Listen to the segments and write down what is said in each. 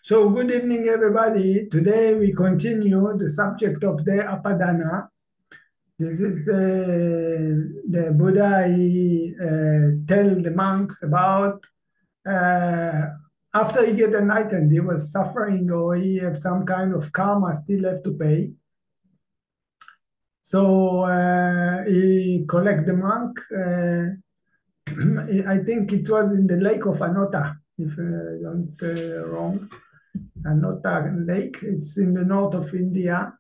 So good evening, everybody. Today we continue the subject of the Apadāna. This is the Buddha. He tell the monks about after he get enlightened, he was suffering or he have some kind of karma still left to pay. So he collect the monk. I think it was in the lake of Anota, if I don't wrong. Anota Lake. It's in the north of India.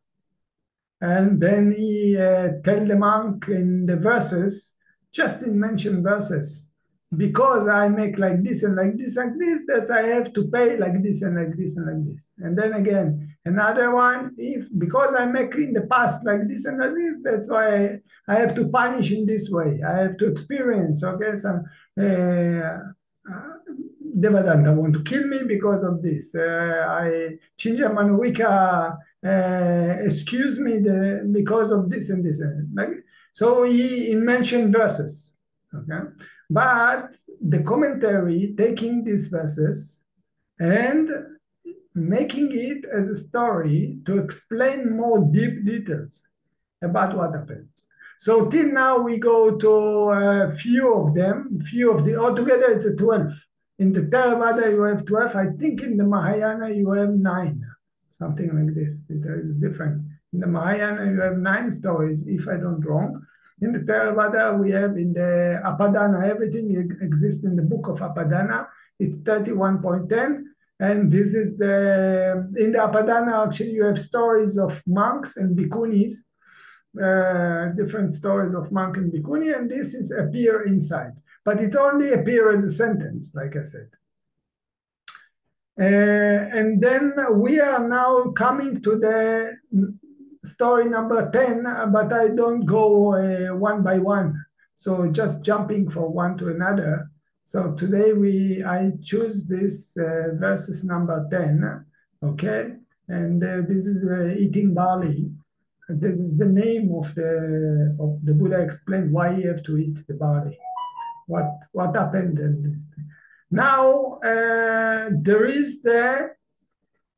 And then he tell the monk in the verses, just in mentioned verses, because I make like this and like this, like this, that's I have to pay like this and like this and like this. And then again, another one, because I make in the past like this and like this, that's why I have to punish in this way. I have to experience, okay? So, Devadatta want to kill me because of this. Chinja Manuvika excuse me because of this and this. So he mentioned verses, okay? But the commentary taking these verses and making it as a story to explain more deep details about what happened. So till now we go to a few of them, altogether it's a 12. In the Theravāda you have 12. I think in the Mahayana you have 9, something like this. There is a difference. In the Mahayana you have 9 stories, if I don't wrong. In the Theravāda we have in the Apadāna, everything exists in the book of Apadāna. It's 31.10. And this is in the Apadāna actually you have stories of monks and bhikkhunis, different stories of monk and bhikkhuni, and this is appear inside. But it only appears as a sentence, like I said. And then we are now coming to the story number 10, but I don't go one by one. So just jumping from one to another. So today I choose this verses number 10, okay? And this is Eating Barley. This is the name of the Buddha explained why you have to eat the barley. What happened in this thing. Now there is the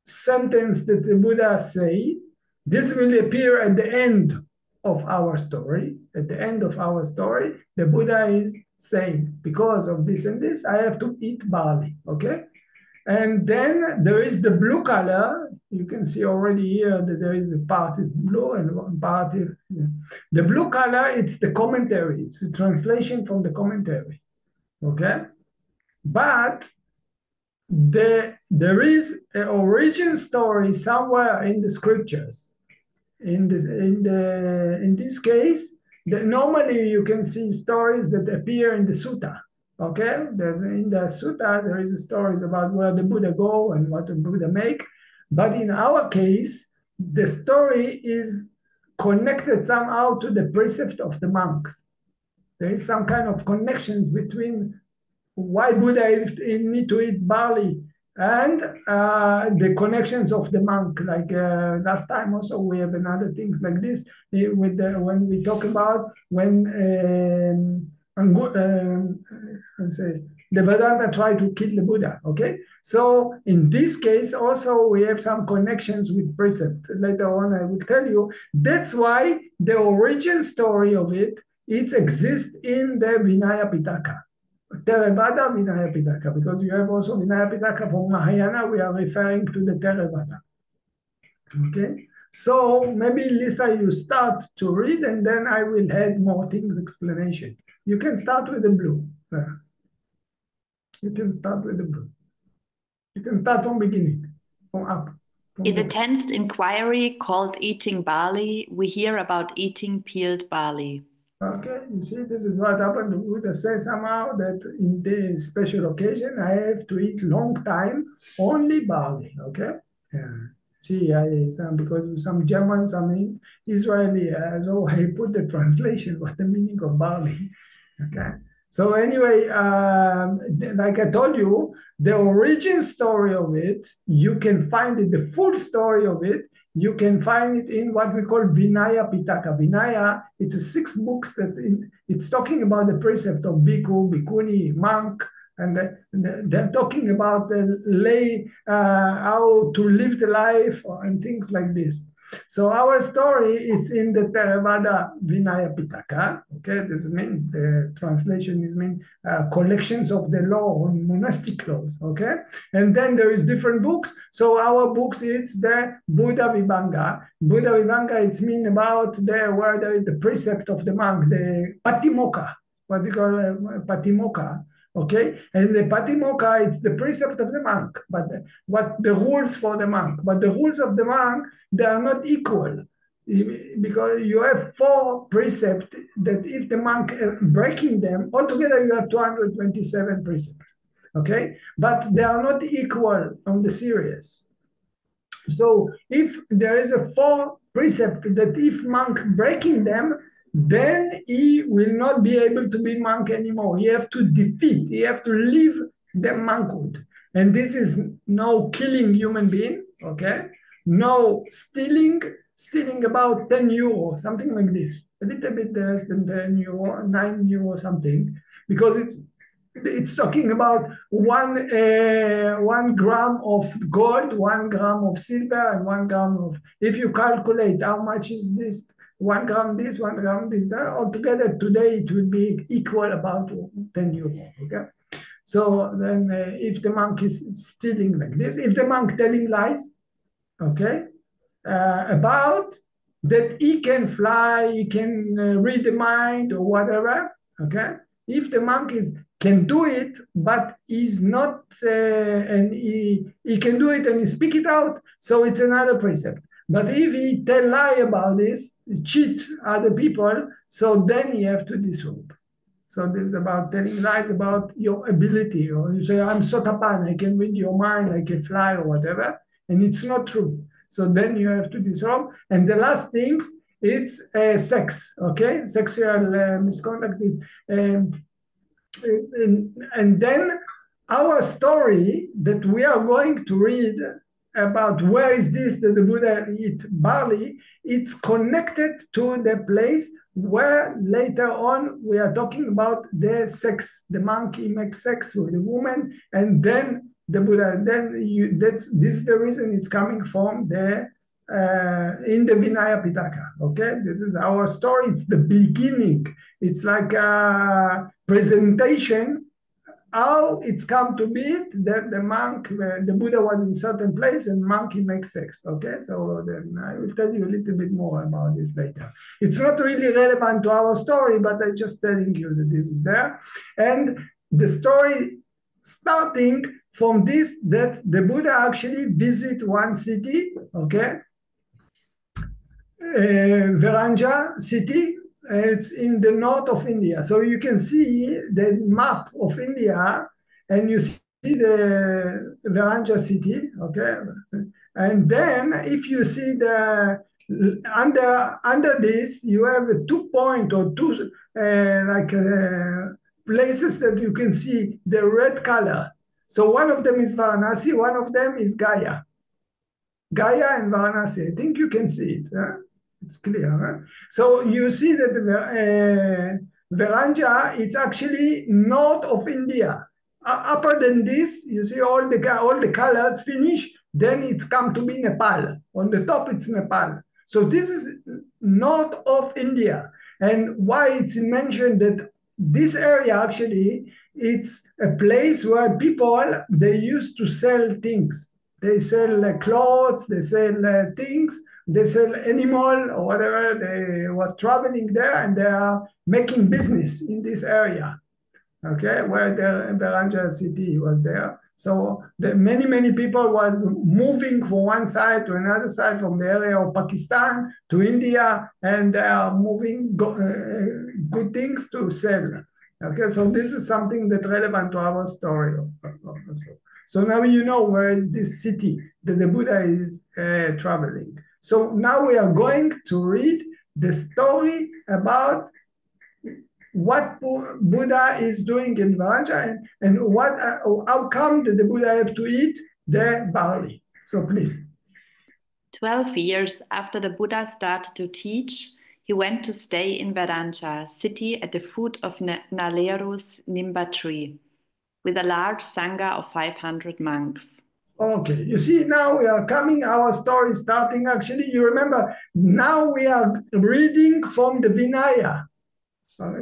sentence that the Buddha say. This will appear at the end of our story. At the end of our story, the Buddha is saying, because of this and this, I have to eat barley. Okay. And then there is the blue color. You can see already here that there is a part is blue and one part is... The blue color, it's the commentary. It's a translation from the commentary, okay? But there is an origin story somewhere in the scriptures. In this case, normally you can see stories that appear in the sutta. Okay, in the sutta, there is stories about where the Buddha go and what the Buddha make. But in our case, the story is connected somehow to the precept of the monks. There is some kind of connections between why Buddha need to eat barley and the connections of the monk. Like last time also, we have another things like this with when we talk about when the Vedanta tried to kill the Buddha, okay? So in this case also we have some connections with precept. Later on I will tell you. That's why the origin story of it exists in the Vinayapiṭaka. Theravāda Vinayapiṭaka, because you have also Vinayapiṭaka from Mahayana, we are referring to the Theravāda. Okay? So maybe Lisa, you start to read and then I will add more things, explanation. You can start with the blue. You can start with the blue. You can start from beginning, from up. In the 10th inquiry called Eating Barley, we hear about eating peeled barley. Okay, you see, this is what happened. The Buddha says somehow that in this special occasion, I have to eat long time, only barley, okay? Yeah. See, because some German, some Israeli, so I put the translation, what the meaning of barley. Okay. So anyway, like I told you, the origin story of it, you can find it, the full story of it, you can find it in what we call Vinayapiṭaka. Vinaya, it's 6 books that it's talking about the precept of bhikkhu, bhikkhuni, monk, And they're talking about how to live the life and things like this. So our story is in the Theravāda Vinayapiṭaka. Okay, this means the translation is collections of the law on monastic laws. Okay, and then there is different books. So our books, it's the Buddha Vibhaṅga. Buddha Vibhaṅga, it's mean about where there is the precept of the monk, the Patimokkha, what we call Patimokkha. Okay, and the Patimokkha, it's the precept of the monk, but what the rules for the monk. But the rules of the monk, they are not equal, because you have 4 precepts that if the monk breaking them, altogether you have 227 precepts. Okay, but they are not equal on the series. So if there is a 4 precept that if monk breaking them, then he will not be able to be monk anymore. He have to defeat, he have to leave the monkhood. And this is no killing human being, okay? No stealing about 10 euro, something like this. A little bit less than 10 euro, 9 euro something, because it's talking about 1 gram of gold, 1 gram of silver, and 1 gram of, if you calculate how much is this, 1 gram this, 1 gram this, altogether today it will be equal about 10 euro, okay? So then if the monk is stealing like this, if the monk telling lies, okay, about that he can fly, he can read the mind or whatever, okay? If the monk can do it, but he's not, and he can do it and he speak it out, so it's another precept. But if he tell lie about this, cheat other people, so then you have to disrobe. So this is about telling lies about your ability, or you say, I'm Sotapan, I can read your mind, I can fly or whatever, and it's not true. So then you have to disrobe. And the last things, it's sex, okay? Sexual misconduct is, and then our story that we are going to read about where is this that the Buddha eat barley, it's connected to the place where later on we are talking about the sex. The monkey makes sex with the woman, and then the Buddha, this is the reason it's coming from the in the Vinayapiṭaka. Okay, this is our story. It's the beginning. It's like a presentation how it's come to be that the monk, the Buddha was in certain place and monkey makes sex. Okay, so then I will tell you a little bit more about this later. It's not really relevant to our story, but I'm just telling you that this is there. And the story starting from this, that the Buddha actually visit one city, okay, Verañjā City. It's in the north of India. So you can see the map of India and you see the Verañjā City, okay? And then if you see the, under this, you have 2 points or 2 places that you can see the red color. So one of them is Varanasi, one of them is Gaya. Gaya and Varanasi, I think you can see it. Huh? It's clear. Huh? So you see that Verañjā, it's actually north of India. Upper than this, you see all the colors finish, then it's come to be Nepal. On the top, it's Nepal. So this is north of India. And why it's mentioned that this area actually, it's a place where people, they used to sell things. They sell clothes, they sell things, they sell animal or whatever. They was traveling there and they are making business in this area, okay, where the Verañjā City was there. So many people was moving from one side to another side, from the area of Pakistan to India, and they are moving good things to sell. Okay, so this is something that's relevant to our story. So now you know where is this city that the Buddha is traveling. So now we are going to read the story about what Buddha is doing in Verañjā and how come that the Buddha have to eat the barley. So please. 12 years after the Buddha started to teach, he went to stay in Verañjā City at the foot of Naļeru's Nimba tree. with a large Sangha of 500 monks. Okay, you see, now we are coming, our story starting, actually, you remember, now we are reading from the Vinaya.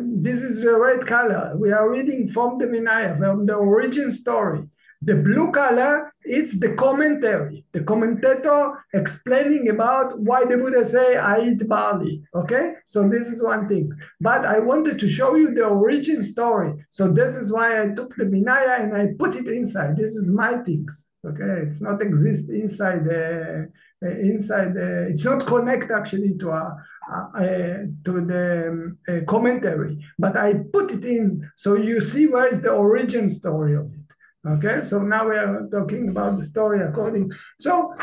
This is the red color. We are reading from the Vinaya, from the origin story. The blue color, it's the commentary. The commentator explaining about why the Buddha say, I eat barley, okay? So this is one thing. But I wanted to show you the origin story. So this is why I took the Vinaya and I put it inside. This is my things, okay? It's not exist inside it's not connect actually to the commentary, but I put it in so you see where is the origin story of it. Okay, so now we are talking about the story according. So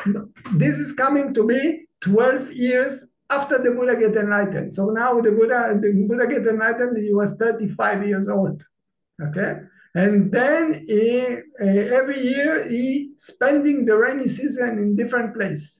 this is coming to be 12 years after the Buddha get enlightened. So now the Buddha get enlightened, he was 35 years old. Okay, and then every year he spending the rainy season in different places.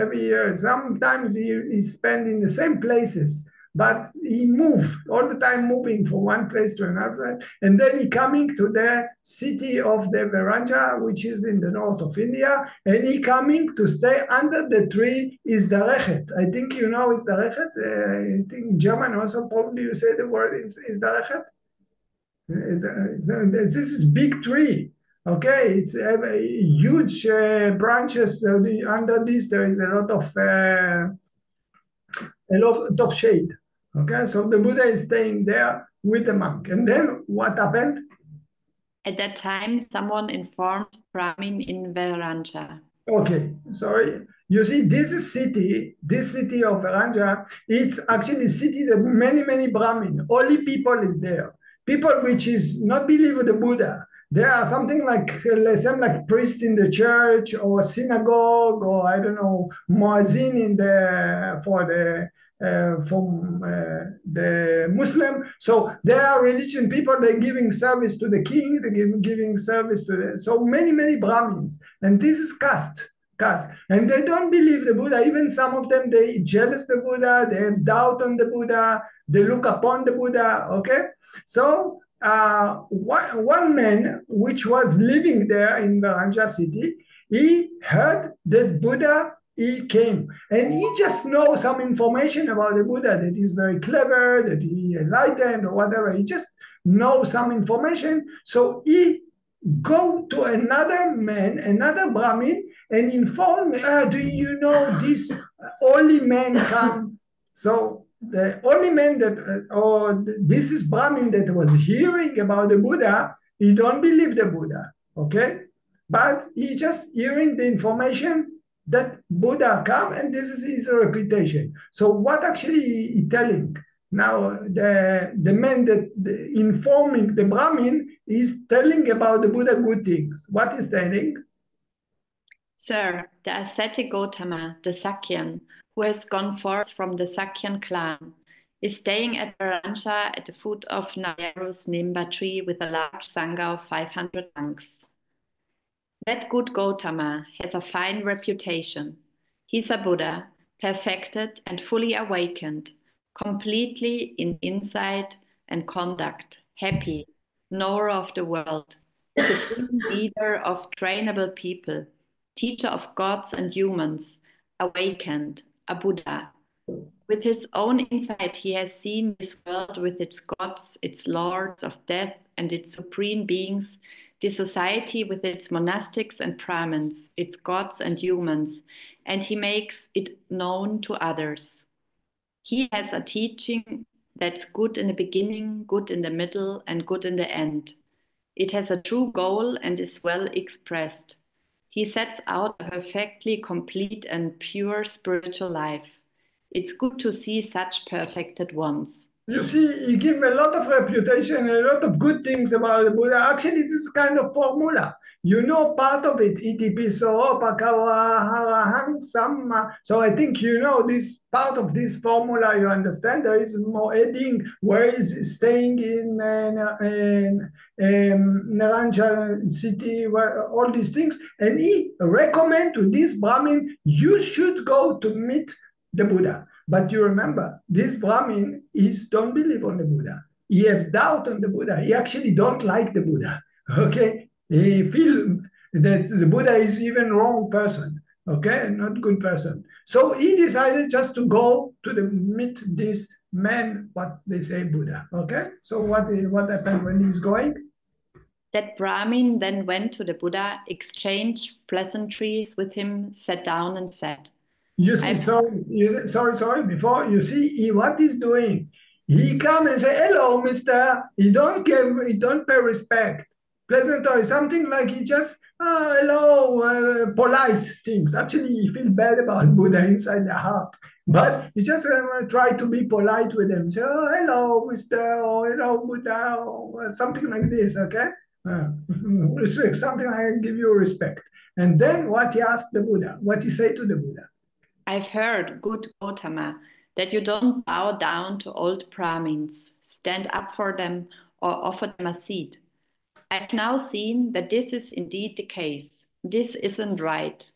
Every year, sometimes he spend in the same places, but he moved all the time, moving from one place to another. And then he coming to the city of the Verañjā, which is in the north of India, and he coming to stay under the tree is the Rechet. I think you know it's the Rechet. I think in German also probably you say the word is the Rechet. This is big tree. Okay, it's a huge branches. Under this, there is a lot of shade. Okay, so the Buddha is staying there with the monk. And then what happened? At that time, someone informed Brahmin in Verañjā. Okay, sorry. You see, this city of Verañjā, it's actually a city that many Brahmin, holy people is there. People which is not believe in the Buddha. There are something like priest in the church or synagogue or I don't know muazzin in the Muslim. So they are religion people. They're giving service to the king. They're giving service to so many Brahmins. And this is caste. And they don't believe the Buddha. Even some of them, they jealous the Buddha. They have doubt on the Buddha. They look upon the Buddha. Okay, so. One man which was living there in Verañjā City, he heard that Buddha, he came. And he just knows some information about the Buddha, that he's very clever, that he enlightened or whatever. He just knows some information. So he go to another man, another Brahmin, and inform me, do you know this holy man come? So the only man that, this is Brahmin that was hearing about the Buddha, he don't believe the Buddha, okay? But he just hearing the information that Buddha come, and this is his reputation. So what actually he telling? Now, the man that informing the Brahmin is telling about the Buddha good things. What is telling? Sir, the ascetic Gautama, the Sakyan, who has gone forth from the Sakyan clan, is staying at Verañjā at the foot of Naļeru's Nimba tree with a large Sangha of 500 monks. That good Gautama has a fine reputation. He's a Buddha, perfected and fully awakened, completely in insight and conduct, happy, knower of the world, supreme leader of trainable people, teacher of gods and humans, awakened, a Buddha. With his own insight, he has seen this world with its gods, its lords of death, and its supreme beings, the society with its monastics and Brahmins, its gods and humans, and he makes it known to others. He has a teaching that's good in the beginning, good in the middle, and good in the end. It has a true goal and is well expressed. He sets out a perfectly complete and pure spiritual life. It's good to see such perfected ones. You see, he gave a lot of reputation, a lot of good things about the Buddha. Actually, this is kind of formula. You know part of it, iti piso, pakawa, harahang, samma. So I think you know this part of this formula, you understand. There is more adding where he's staying in Verañjā City, all these things. And he recommend to this Brahmin, you should go to meet the Buddha. But you remember, this Brahmin don't believe on the Buddha. He have doubt on the Buddha. He actually don't like the Buddha. Okay, he feel that the Buddha is even wrong person. Okay, not good person. So he decided just to go to meet this man, what they say Buddha. Okay, so what happened when he's going? That Brahmin then went to the Buddha, exchanged pleasantries with him, sat down and said, You see, sorry. Before you see, what he's doing, he come and say, "Hello, Mister." He don't pay respect, pleasant or something like he just, hello, polite things. Actually, he feel bad about Buddha inside the heart, but he just try to be polite with him. Say, "Oh, hello, Mister," or "Hello, Buddha," or something like this. Okay, respect, something like give you respect. And then what he asked the Buddha, what he say to the Buddha. I've heard, good Gautama, that you don't bow down to old Brahmins, stand up for them, or offer them a seat. I've now seen that this is indeed the case. This isn't right.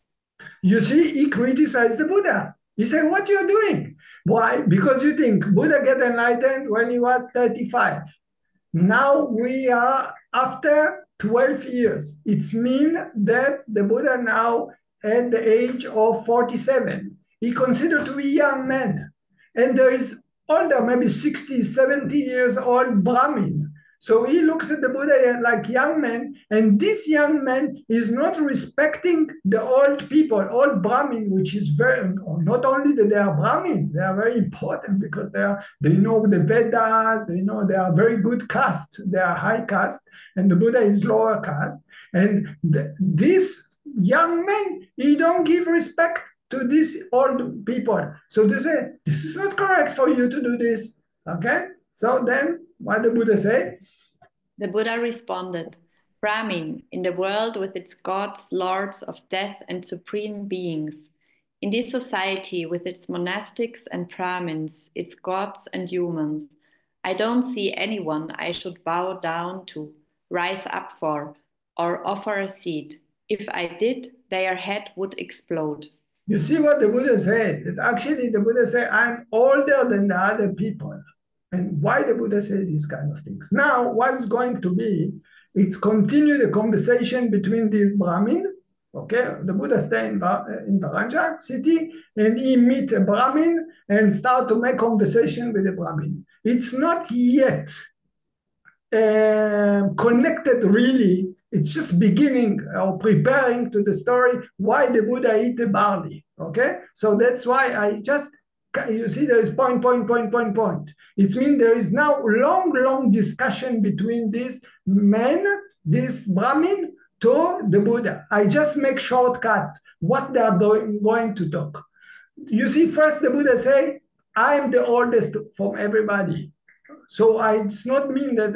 You see, he criticized the Buddha. He said, what you're doing? Why? Because you think Buddha get enlightened when he was 35. Now we are after 12 years. It means that the Buddha now at the age of 47. He considered to be a young man. And there is older, maybe 60, 70 years old Brahmin. So he looks at the Buddha like young man, and this young man is not respecting the old people, old Brahmin, which is very, not only that they are Brahmin, they are very important because they know the Vedas, they are very good caste, they are high caste, and the Buddha is lower caste. And this young man, he don't give respect to these old people. So they say, this is not correct for you to do this. Okay? So then what the Buddha say? The Buddha responded, Brahmin, in the world with its gods, lords of death and supreme beings, in this society with its monastics and Brahmins, its gods and humans, I don't see anyone I should bow down to, rise up for, or offer a seat. If I did, their head would explode. You see what the Buddha said? Actually, the Buddha said, I'm older than the other people. And why the Buddha say these kind of things? Now, what's going to be, it's continue the conversation between these Brahmin. Okay, the Buddha stay in Verañjā City, and he meet a Brahmin and start to make conversation with the Brahmin. It's not yet connected really. It's just beginning or preparing to the story why the Buddha eat the barley. Okay, so that's why I just, you see, there is point. It means there is now long discussion between this man, this Brahmin, to the Buddha. I just make shortcut what they are going to talk. You see, first the Buddha say, I am the oldest from everybody. So it's not mean that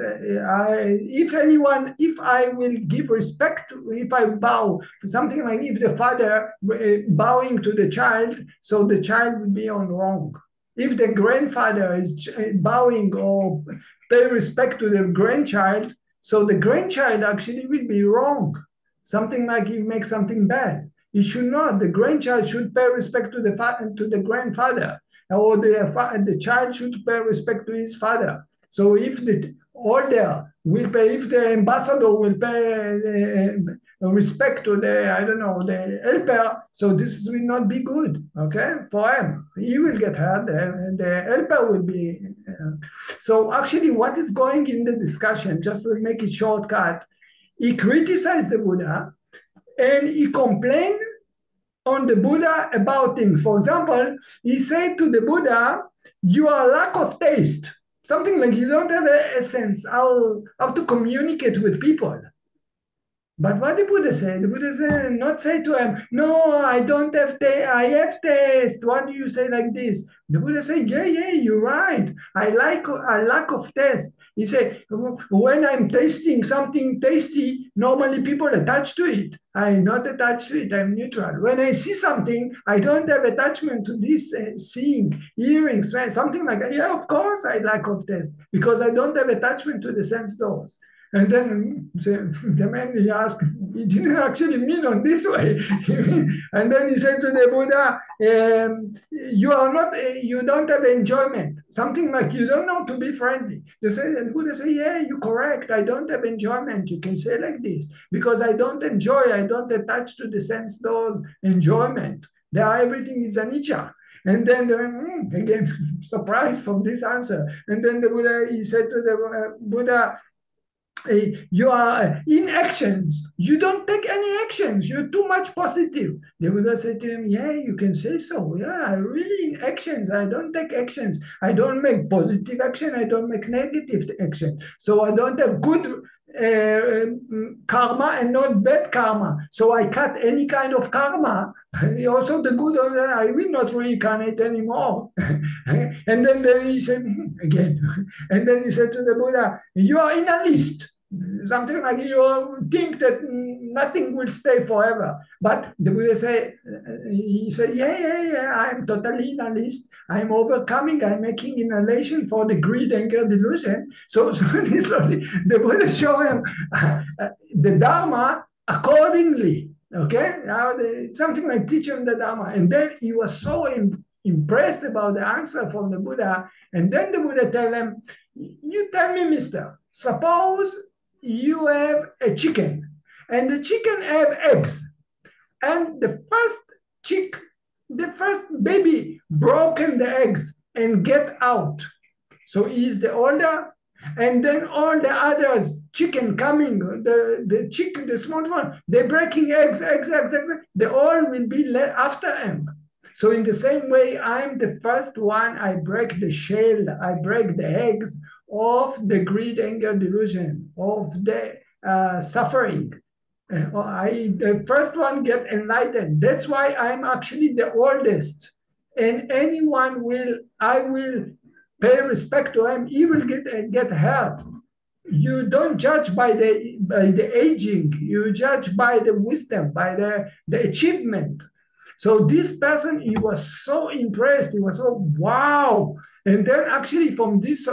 if I will give respect, if I bow, something like if the father bowing to the child, so the child will be on wrong. If the grandfather is bowing or pay respect to the grandchild, so the grandchild actually will be wrong. Something like he makes something bad. He should not. The grandchild should pay respect to the grandfather. Or the child should pay respect to his father. So if the order will pay, if the ambassador will pay respect to the helper, so this will not be good, okay, for him. He will get hurt, and the helper will be. So actually, what is going in the discussion, just to make it shortcut, he criticized the Buddha, and he complained on the Buddha about things. For example, he said to the Buddha, you are lack of taste. Something like you don't have an essence, how to communicate with people. But what the Buddha said? The Buddha said, not say to him, no, I don't have taste, I have taste. Why do you say like this? The Buddha said, yeah, you're right. I lack of taste. He said, when I'm tasting something tasty, normally people attach to it. I'm not attached to it, I'm neutral. When I see something, I don't have attachment to this seeing, hearing, something like that. Yeah, of course I lack of taste, because I don't have attachment to the sense doors. And then the man, he asked, he didn't actually mean on this way. And then he said to the Buddha, you are not, you don't have enjoyment. Something like you don't know to be friendly. You say, and Buddha say, yeah, you're correct. I don't have enjoyment. You can say like this because I don't enjoy. I don't attach to the sense doors enjoyment. There, everything is anicca. And then again, surprised from this answer. And then the Buddha, he said to the Buddha, you are in actions. You don't take any actions. You're too much positive. The Buddha said to him, yeah, you can say so. Yeah, I'm really in actions. I don't take actions. I don't make positive action. I don't make negative action. So I don't have good karma and not bad karma. So I cut any kind of karma. Also the good, I will not reincarnate anymore. And then he said, again, and then he said to the Buddha, you are in a list. Something like you think that nothing will stay forever. But the Buddha said, he said, yeah, I'm totally in a list. I'm overcoming, I'm making inhalation for the greed, anger, delusion. So slowly, the Buddha showed him the Dharma accordingly. Okay, now something like teach him the Dharma. And then he was so impressed about the answer from the Buddha. And then the Buddha tell him, you tell me, mister, suppose you have a chicken and the chicken have eggs. And the first baby broken the eggs and get out. So he's the older. And then all the others, chicken coming, the chicken, the small one, they're breaking eggs. They all will be after him. So in the same way, I'm the first one. I break the shell. I break the eggs of the greed, anger, delusion, of the suffering. The first one get enlightened. That's why I'm actually the oldest. And I will pay respect to him. He will get hurt. You don't judge by the aging. You judge by the wisdom, by the achievement. So this person, he was so impressed. He was so, wow. And then actually from this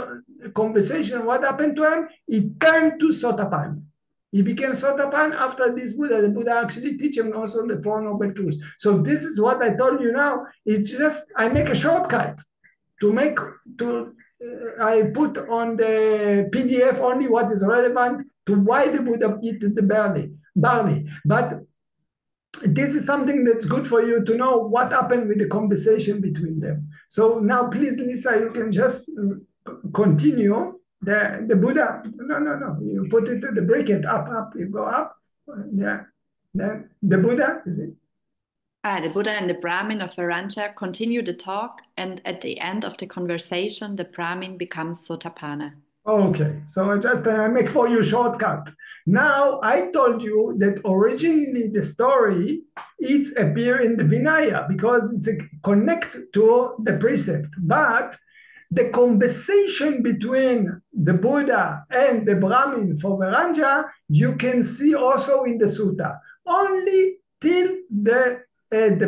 conversation, what happened to him? He turned to Sotapan. He became Sotapan after this Buddha. The Buddha actually teach him also the Four Noble Truths. So this is what I told you now. It's just, I make a shortcut I put on the PDF only what is relevant to why the Buddha eat the barley. But this is something that's good for you to know what happened with the conversation between them. So now, please, Lisa, you can just continue. The Buddha, no. You put it to the bracket, up, you go up. Yeah. Then the Buddha, is it? The Buddha and the Brahmin of Verañjā continue the talk, and at the end of the conversation, the Brahmin becomes Sotapanna. Okay, so I make for you shortcut. Now, I told you that originally the story, it's appear in the Vinaya because it's connect to the precept. But the conversation between the Buddha and the Brahmin for Verañjā, you can see also in the Sutta. Only till the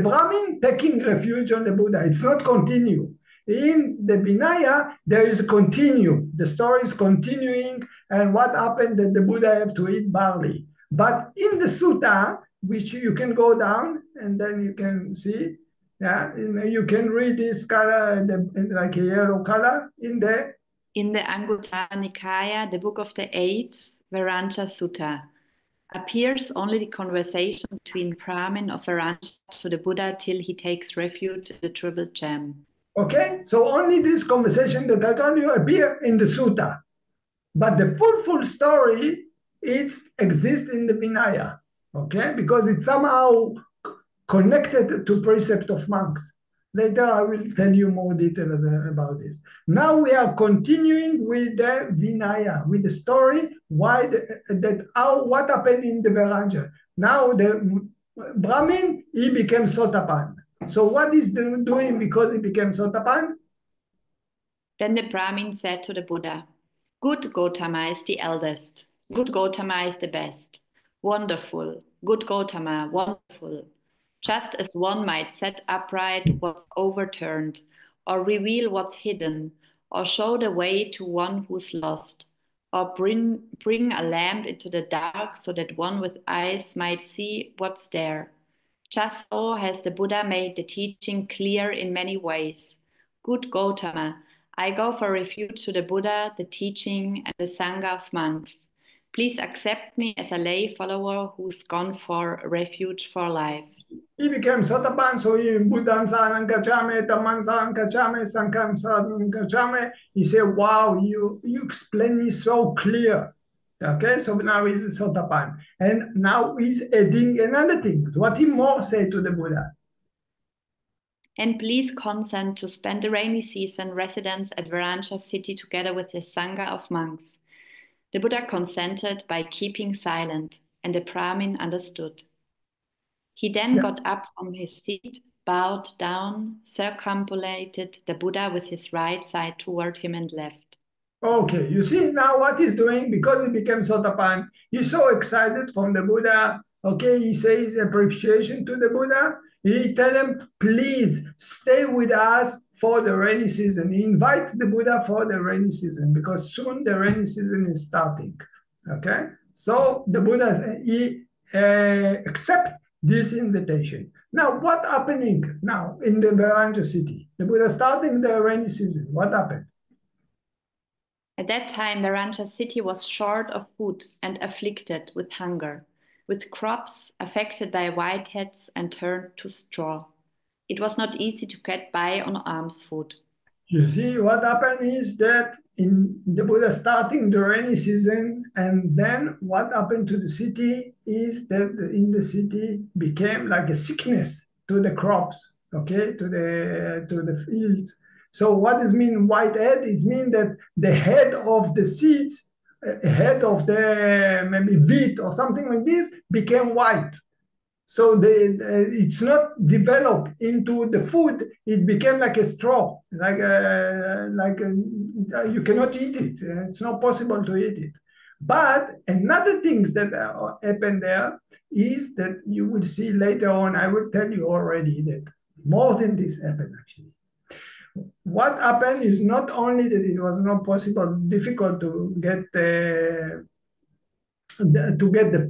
Brahmin taking refuge on the Buddha. It's not continue. In the Vinaya, there is a continue. The story is continuing, and what happened that the Buddha have to eat barley. But in the Sutta, which you can go down, and then you can see, yeah, you can read this color, like a yellow color, in the Anguttara Nikaya, the book of the 8th, Verañjā Sutta, appears only the conversation between Brahmin of Verañjā to the Buddha till he takes refuge in the triple gem. Okay, so only this conversation that I told you appear in the Sutta. But the full story, it exists in the Vinaya, okay? Because it's somehow connected to precept of monks. Later, I will tell you more details about this. Now we are continuing with the Vinaya, with the story, what happened in the Verañjā. Now the Brahmin, he became Sotapan. So what is doing because he became Sotapan? Then the Brahmin said to the Buddha, "Good Gautama is the eldest. Good Gautama is the best. Wonderful. Good Gautama, wonderful. Just as one might set upright what's overturned, or reveal what's hidden, or show the way to one who's lost, or bring a lamp into the dark so that one with eyes might see what's there. Just so has the Buddha made the teaching clear in many ways. Good Gautama, I go for refuge to the Buddha, the teaching, and the Sangha of monks. Please accept me as a lay follower who's gone for refuge for life. He became Sotapan, so he Buddhan Saranam Gacchami, Dhamman Saranam Gacchami, Sangham Saranam Gacchami. He said, wow, you explain me so clear. Okay, so now he's a Sotapan. And now he's adding another thing. What he more said to the Buddha? And please consent to spend the rainy season residence at Verañjā City together with the Sangha of monks. The Buddha consented by keeping silent, and the Brahmin understood. He then got up from his seat, bowed down, circumambulated the Buddha with his right side toward him and left. Okay, you see now what he's doing, because he became Sotapan, he's so excited from the Buddha. Okay, he says appreciation to the Buddha. He tell him, please stay with us for the rainy season. He invites the Buddha for the rainy season because soon the rainy season is starting. Okay, so the Buddha, he accept this invitation. Now, what happening now in the Verañjā City? The Buddha starting the rainy season. What happened? At that time, Verañjā City was short of food and afflicted with hunger, with crops affected by whiteheads and turned to straw. It was not easy to get by on alms food. You see, what happened is that in the Buddha starting the rainy season, and then what happened to the city is that in the city became like a sickness to the crops, okay, to the fields. So what does mean white head? It means that the head of the seeds, head of the maybe wheat or something like this became white. So it's not developed into the food. It became like a straw, you cannot eat it. It's not possible to eat it. But another things that happen there is that you will see later on. I will tell you already that more than this happened actually. What happened is not only that it was not possible, difficult to get the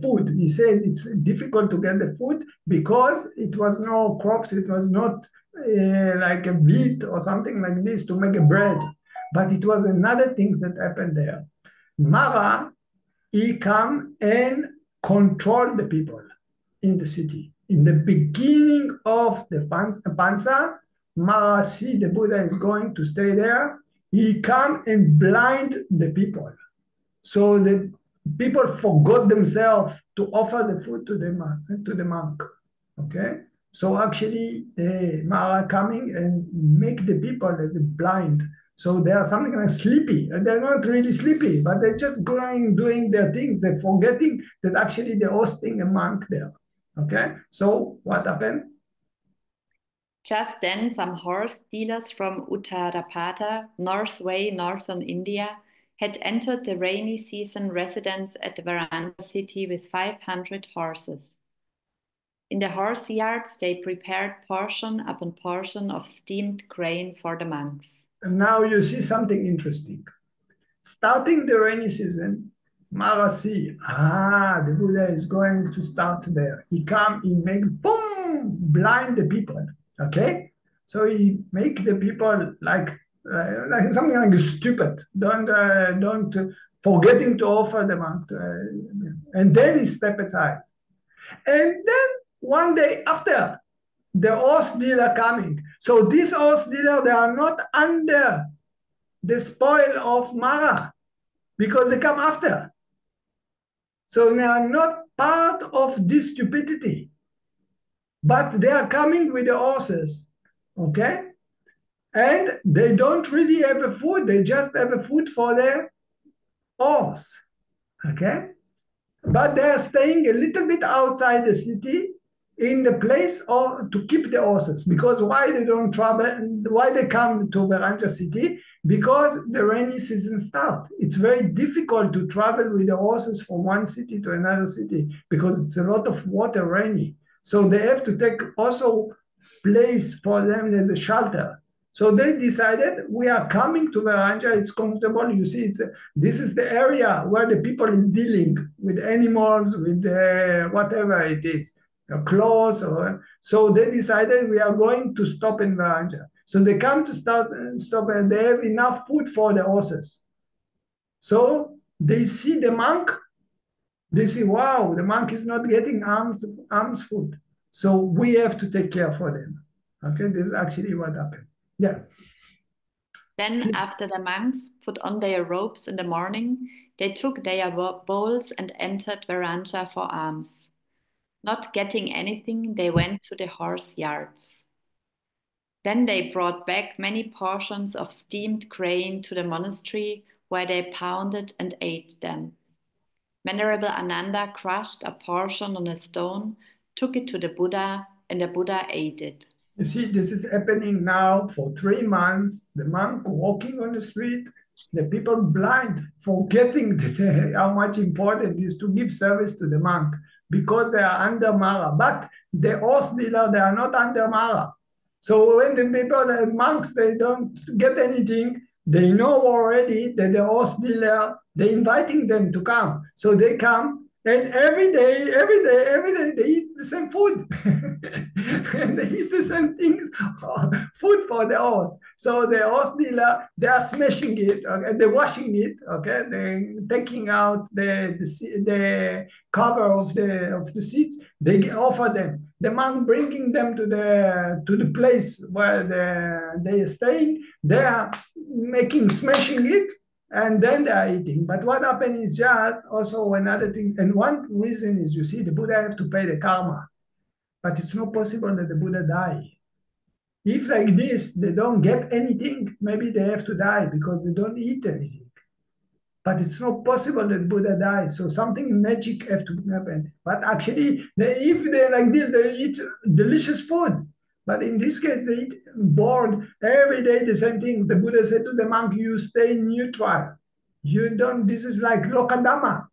food. He said it's difficult to get the food because it was no crops. It was not like a wheat or something like this to make a bread. But it was another things that happened there. Mara, he come and control the people in the city. In the beginning of the Pansa, Mara see the Buddha is going to stay there. He come and blind the people. So the people forgot themselves to offer the food to the monk. Okay, so actually Mara coming and make the people as blind. So they are something like sleepy. They're not really sleepy, but they're just going doing their things. They're forgetting that actually they're hosting a monk there. Okay, so what happened? Just then, some horse dealers from Uttarapata, northern India, had entered the rainy season residence at the Verañjā City with 500 horses. In the horse yards, they prepared portion upon portion of steamed grain for the monks. And now you see something interesting. Starting the rainy season, Mara see, the Buddha is going to start there. He come, he make, boom, blind the people. Okay, so he make the people like something like stupid. Don't forgetting to offer the monk, and then he step aside. And then one day after, the horse dealer coming. So this horse dealer, they are not under the spoil of Mara because they come after. So they are not part of this stupidity. But they are coming with the horses, okay? And they don't really have a food. They just have a food for their horse, okay? But they are staying a little bit outside the city in the place to keep the horses. Because why they don't travel, why they come to Verañjā City? Because the rainy season starts. It's very difficult to travel with the horses from one city to another city because it's a lot of water, rainy. So they have to take also place for them as a shelter. So they decided we are coming to Verañjā. It's comfortable. You see, this is the area where the people is dealing with animals, with whatever it is. clothes. So they decided we are going to stop in Verañjā. So they come to stop, and they have enough food for the horses. So they see the monk. They see, wow, the monk is not getting alms food. So we have to take care for them. Okay, this is actually what happened. Yeah. Then after the monks put on their robes in the morning, they took their bowls and entered Verañjā for alms. Not getting anything, they went to the horse yards. Then they brought back many portions of steamed grain to the monastery, where they pounded and ate them. Venerable Ananda crushed a portion on a stone, took it to the Buddha, and the Buddha ate it. You see, this is happening now for 3 months. The monk walking on the street, the people blind, forgetting how much important it is to give service to the monk because they are under Mara. But the horse dealer, they are not under Mara. So when the people, the monks, they don't get anything, they know already that the horse dealer, they're inviting them to come. So they come. And every day, they eat the same food. And they eat the same things, food for the horse. So the horse dealer, they are smashing it, okay? They're washing it, okay? They're taking out the cover of the seats. They offer them. The monk bringing them to the place where they are staying. They are smashing it. And then they are eating. But what happened is just also another thing. And one reason is, you see, the Buddha have to pay the karma. But it's not possible that the Buddha die. If like this, they don't get anything, maybe they have to die because they don't eat anything. But it's not possible that Buddha dies. So something magic have to happen. But actually, if they're like this, they eat delicious food. But in this case, they eat bored every day the same things. The Buddha said to the monk, you stay neutral. You don't, this is like lokadhamma.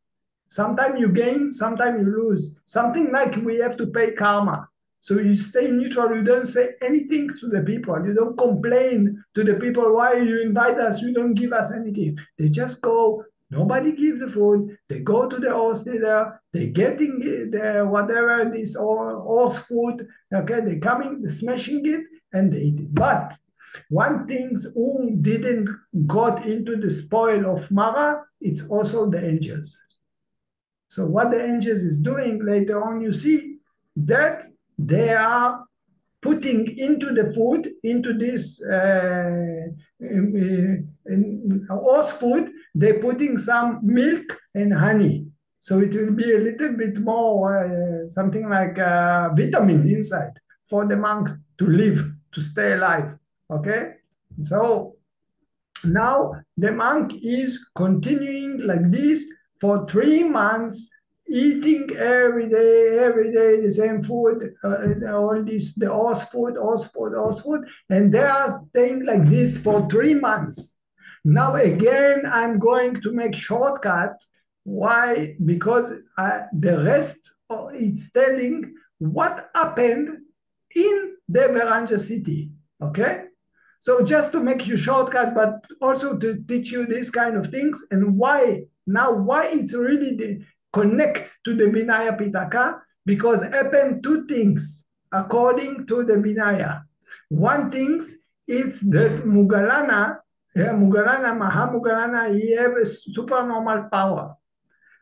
Sometimes you gain, sometimes you lose. Something like we have to pay karma. So you stay neutral, you don't say anything to the people. You don't complain to the people, why you invite us, you don't give us anything. They just go, nobody give the food. They go to the horse dealer, they getting whatever this horse food, okay, they coming, they smashing it, and they eat it. But one thing who didn't got into the spoil of Mara, it's also the angels. So what the angels is doing later on, you see that they are putting into the food, into this horse food, they're putting some milk and honey. So it will be a little bit more, something like vitamin inside for the monk to live, to stay alive, okay? So now the monk is continuing like this for 3 months, eating every day the same food, all this, the horse food, and they are staying like this for 3 months. Now again, I'm going to make shortcut. Why? Because the rest is telling what happened in the Verañjā City, okay? So just to make you shortcut, but also to teach you these kind of things, and why it's really connect to the Vinayapiṭaka, because happen 2 things according to the Vinaya. One thing is that Mahamuggalana, he have a supernormal power.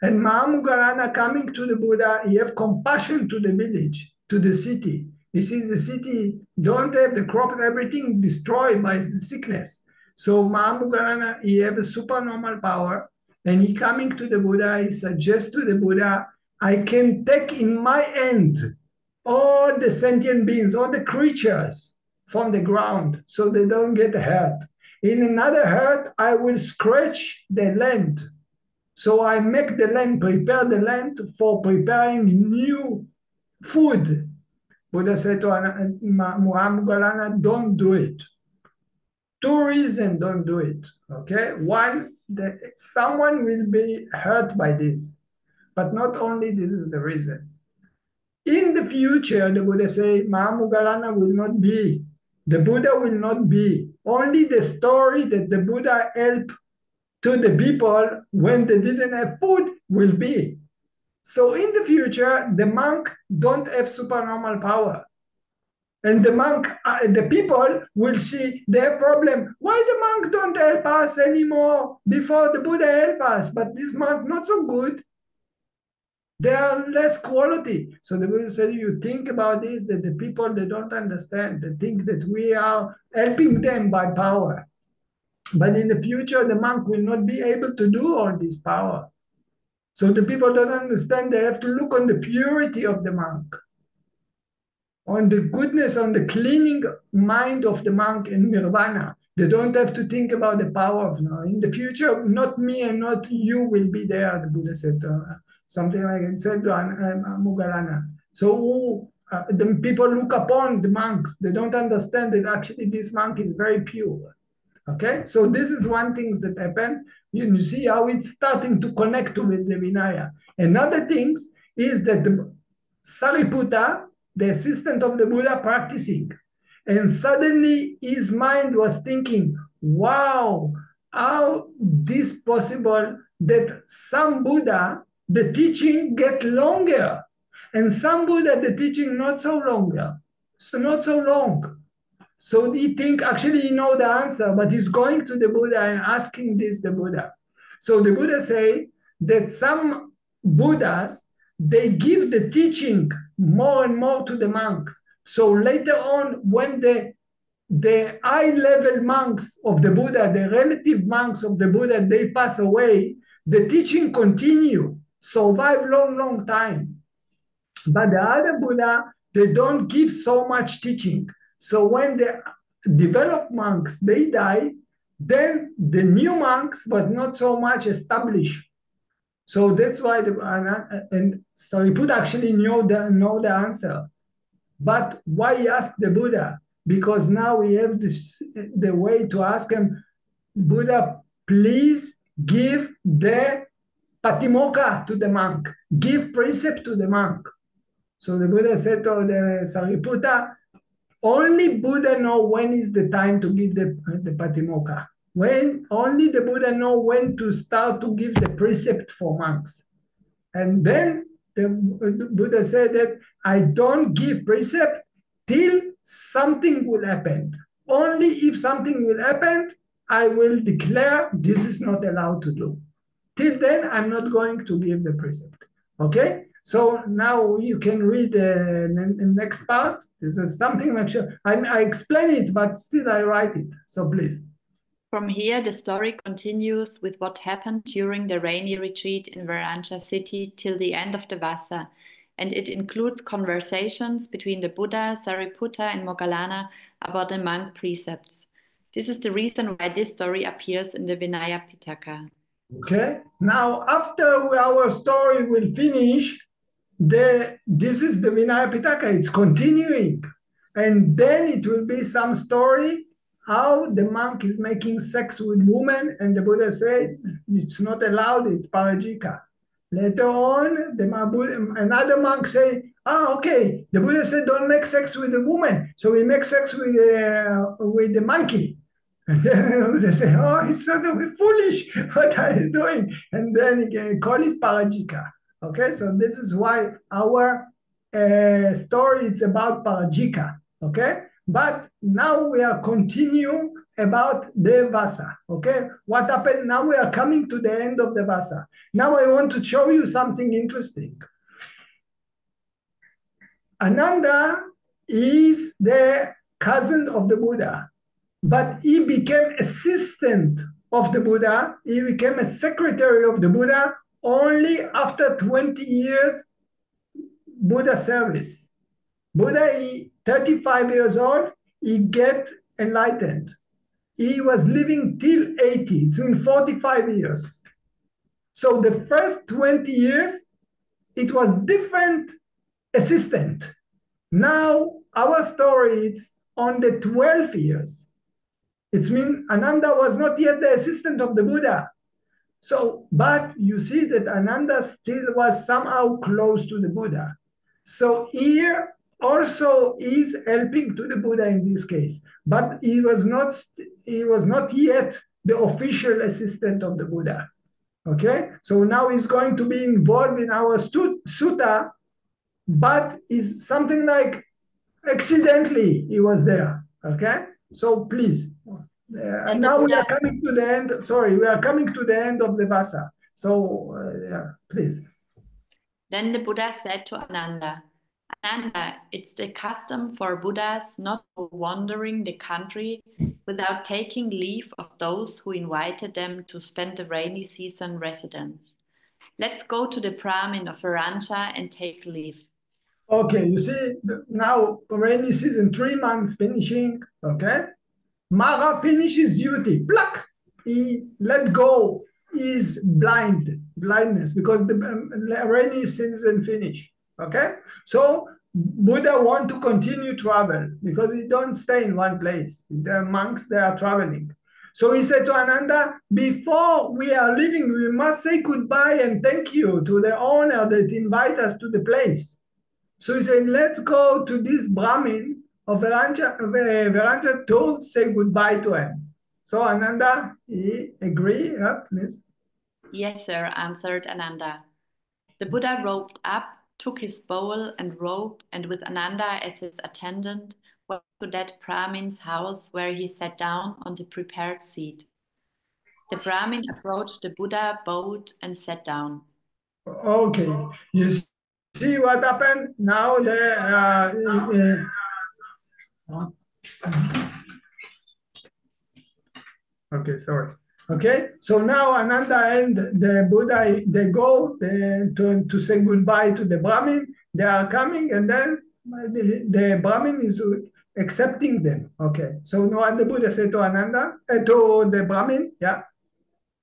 And Mahamuggalana coming to the Buddha, he have compassion to the village, to the city. You see, the city don't have the crop and everything destroyed by the sickness. So Mahamuggalana, he have a supernormal power. And he coming to the Buddha, he suggests to the Buddha, I can take in my hand all the sentient beings, all the creatures from the ground so they don't get hurt. In another hurt, I will scratch the land. So I make the land, prepare the land for preparing new food. Buddha said to Mahamuggalana, don't do it. 2 reasons don't do it, okay? One, that someone will be hurt by this. But not only this is the reason. In the future, the Buddha say, Mahamuggalana will not be. The Buddha will not be. Only the story that the Buddha helped to the people when they didn't have food will be. So in the future, the monk don't have supernormal power. And the monk, the people will see their problem. Why the monk don't help us anymore before the Buddha help us? But this monk not so good. They are less quality. So the Buddha said, you think about this, that the people, they don't understand. They think that we are helping them by power. But in the future, the monk will not be able to do all this power. So the people don't understand. They have to look on the purity of the monk, on the goodness, on the cleaning mind of the monk in nirvana. They don't have to think about the power of now. In the future, not me and not you will be there, the Buddha said. Something like it said to Moggallana. So the people look upon the monks. They don't understand that actually this monk is very pure. Okay, so this is one thing that happened. You see how it's starting to connect with the Vinaya. Another thing is that the Sariputta, the assistant of the Buddha, practicing, and suddenly his mind was thinking, wow, how this possible that some Buddha, the teaching get longer, and some Buddha, the teaching not so longer, so not so long. So he think actually he know the answer, but he's going to the Buddha and asking this the Buddha. So the Buddha say that some Buddhas, they give the teaching more and more to the monks. So later on, when the high-level monks of the Buddha, the relative monks of the Buddha, they pass away, the teaching continue, survive long, long time. But the other Buddha, they don't give so much teaching. So when the developed monks, they die, then the new monks, but not so much established. So that's why, and Sariputta actually know the answer. But why ask the Buddha? Because now we have the way to ask him, Buddha, please give the patimokkha to the monk. Give precept to the monk. So the Buddha said to the Sariputta, only Buddha know when is the time to give the patimokkha. When only the Buddha know when to start to give the precept for monks. And then the Buddha said that I don't give precept till something will happen. Only if something will happen, I will declare this is not allowed to do. Till then, I'm not going to give the precept. Okay? So now you can read the next part. This is something like I explain it, but still I write it. So please. From here, the story continues with what happened during the rainy retreat in Verañjā City till the end of the Vassa, and it includes conversations between the Buddha, Sariputta, and Moggallana about the monk precepts. This is the reason why this story appears in the Vinayapiṭaka. Okay. Now, after our story will finish, this is the Vinayapiṭaka. It's continuing, and then it will be some story how the monk is making sex with women, and the Buddha said it's not allowed, it's Pārājika. Later on, another monk say, okay, the Buddha said don't make sex with a woman, so we make sex with the monkey. And then they say, it's not foolish, what are you doing? And then you can call it Pārājika. Okay, so this is why our story is about Pārājika. Okay, but now we are continuing about the Vassa. Okay, what happened? Now we are coming to the end of the Vassa. Now I want to show you something interesting. Ananda is the cousin of the Buddha, but he became assistant of the Buddha. He became a secretary of the Buddha only after 20 years Buddha service. Buddha, 35 years old, he get enlightened. He was living till 80, it's been 45 years. So the first 20 years, it was different assistant. Now our story is on the 12 years. It means Ananda was not yet the assistant of the Buddha. So, but you see that Ananda still was somehow close to the Buddha. So here also is helping to the Buddha in this case, but he was not yet the official assistant of the Buddha. Okay, so now he's going to be involved in our sutta but is something like accidentally he was there. Okay, so please. Now we are coming to the end. Sorry, we are coming to the end of the Vasa. So please. Then the Buddha said to Ananda, Ananda, it's the custom for Buddhas not wandering the country without taking leave of those who invited them to spend the rainy season residence. Let's go to the Brahmin of Verañjā and take leave. Okay, you see, now rainy season, 3 months finishing, okay? Mara finishes duty, pluck! He let go his blindness, because the rainy season finish, okay? So Buddha want to continue travel, because he don't stay in one place. The monks, they are traveling. So he said to Ananda, before we are leaving, we must say goodbye and thank you to the owner that invite us to the place. So he said, let's go to this Brahmin of Verañjā to say goodbye to him. So Ananda, he agreed, please. Yes, sir, answered Ananda. The Buddha roped up, took his bowl and robe, and with Ananda as his attendant, went to that Brahmin's house where he sat down on the prepared seat. The Brahmin approached the Buddha, bowed, and sat down. Okay, you see what happened? Now okay, sorry. Okay, so now Ananda and the Buddha, they go to say goodbye to the Brahmin. They are coming, and then the Brahmin is accepting them. Okay, so now the Buddha said to Ananda, to the Brahmin, yeah.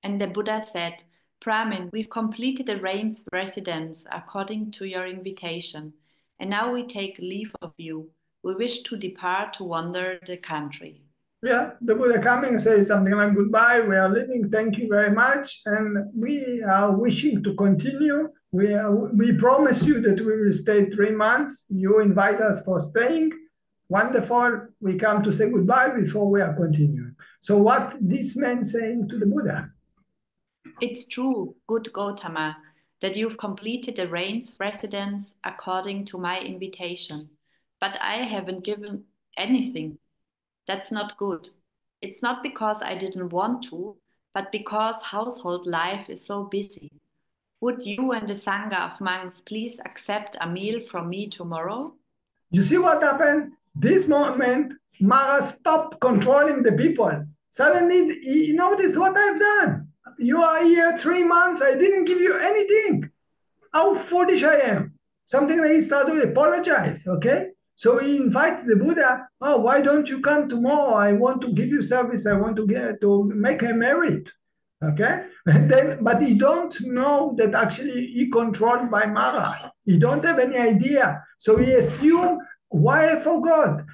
And the Buddha said, Brahmin, we've completed the rain's residence according to your invitation, and now we take leave of you. We wish to depart to wander the country. Yeah, the Buddha coming and say something like, goodbye, we are leaving, thank you very much, and we are wishing to continue. We promise you that we will stay 3 months. You invite us for staying. Wonderful. We come to say goodbye before we are continuing. So what this man saying to the Buddha? It's true, good Gautama, that you've completed the rain's residence according to my invitation, but I haven't given anything. That's not good. It's not because I didn't want to, but because household life is so busy. Would you and the Sangha of monks please accept a meal from me tomorrow? You see what happened? This moment, Mara stopped controlling the people. Suddenly, he noticed what I've done. You are here 3 months. I didn't give you anything. How foolish I am. Something like he started to apologize, okay? So he invited the Buddha, oh, why don't you come tomorrow? I want to give you service. I want to make a merit, okay? And then, but he don't know that actually he controlled by Mara. He don't have any idea. So he assumed, why I forgot?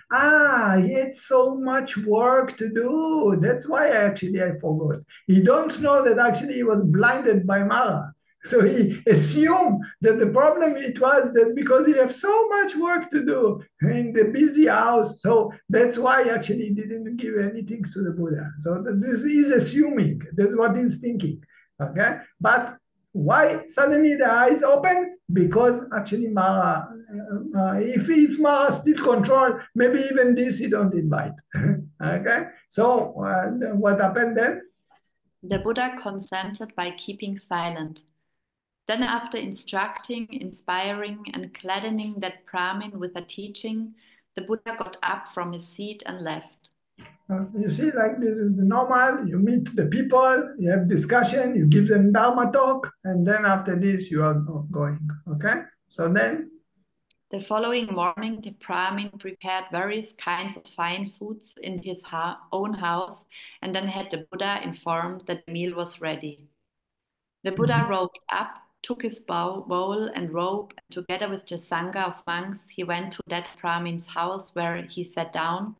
He had so much work to do. That's why I forgot. He don't know that actually he was blinded by Mara. So he assumed that the problem it was that because he have so much work to do in the busy house, so that's why actually he didn't give anything to the Buddha. So this is assuming. That's what he's thinking. Okay, but why suddenly the eyes open? Because actually Mara, if Mara still control, maybe even this he don't invite. Okay, so what happened then? The Buddha consented by keeping silent. Then after instructing, inspiring, and gladdening that Brahmin with a teaching, the Buddha got up from his seat and left. You see, like this is the normal. You meet the people, you have discussion, you give them Dharma talk, and then after this you are going, okay? So then? The following morning, the Brahmin prepared various kinds of fine foods in his own house and then had the Buddha informed that the meal was ready. The Buddha roped up, took his bowl and robe, and together with the Sangha of monks, he went to that Brahmin's house where he sat down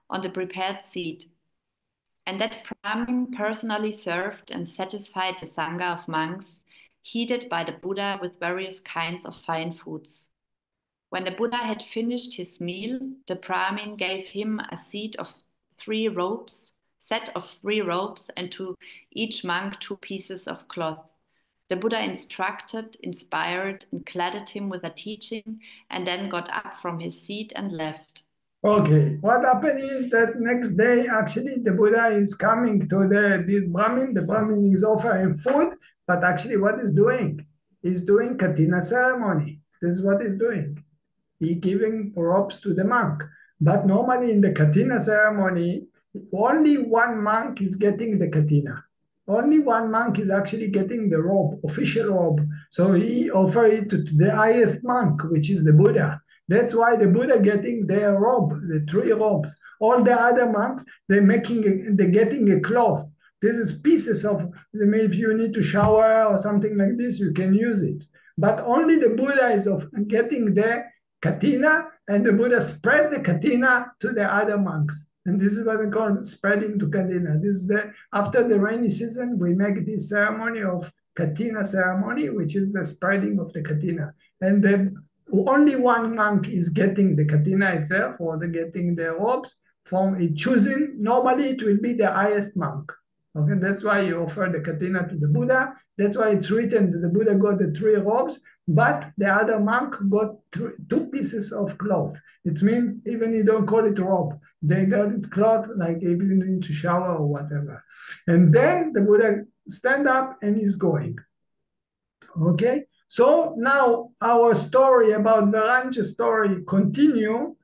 on the prepared seat. And that Brahmin personally served and satisfied the Sangha of monks, heated by the Buddha with various kinds of fine foods. When the Buddha had finished his meal, the Brahmin gave him a set of 3 robes, and to each monk 2 pieces of cloth. The Buddha instructed, inspired, and gladdened him with a teaching, and then got up from his seat and left. Okay, what happened is that next day, actually, the Buddha is coming to this Brahmin. The Brahmin is offering food, but actually what he's doing? He's doing Katina ceremony. This is what he's doing. He's giving robes to the monk. But normally in the Katina ceremony, only one monk is getting the Katina. Only one monk is actually getting the robe, official robe. So he offered it to the highest monk, which is the Buddha. That's why the Buddha getting their robe, the 3 robes. All the other monks, they're getting a cloth. This is pieces of, if you need to shower or something like this, you can use it. But only the Buddha is getting the Katina, and the Buddha spread the Katina to the other monks. And this is what we call spreading to Katina. This is after the rainy season, we make this ceremony of Katina ceremony, which is the spreading of the Katina. And then only one monk is getting the Katina itself, or getting the robes from choosing. Normally it will be the highest monk. Okay, that's why you offer the Katina to the Buddha. That's why it's written that the Buddha got the 3 robes, but the other monk got 2 pieces of cloth. It means even you don't call it robe, they got it cloth, like even you need to shower or whatever. And then the Buddha stand up and is going. Okay, so now our story about Verañjā story continue,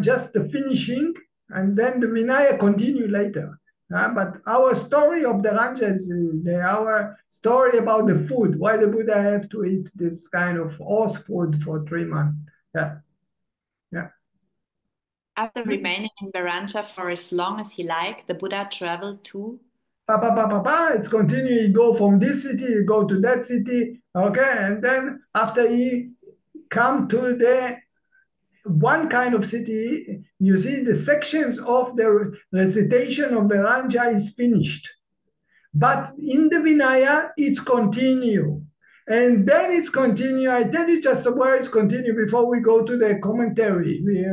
just the finishing, and then the Vinaya continue later. But our story of the Verañjā is our story about the food, why the Buddha have to eat this kind of horse food for 3 months. Yeah. After remaining in Verañjā for as long as he liked, the Buddha traveled to... It's continue, he go from this city, he go to that city, okay? And then after he come to the one kind of city, you see the sections of the recitation of Verañjā is finished. But in the Vinaya, it's continue. And then it's continue. I tell you just where it's continue before we go to the commentary. We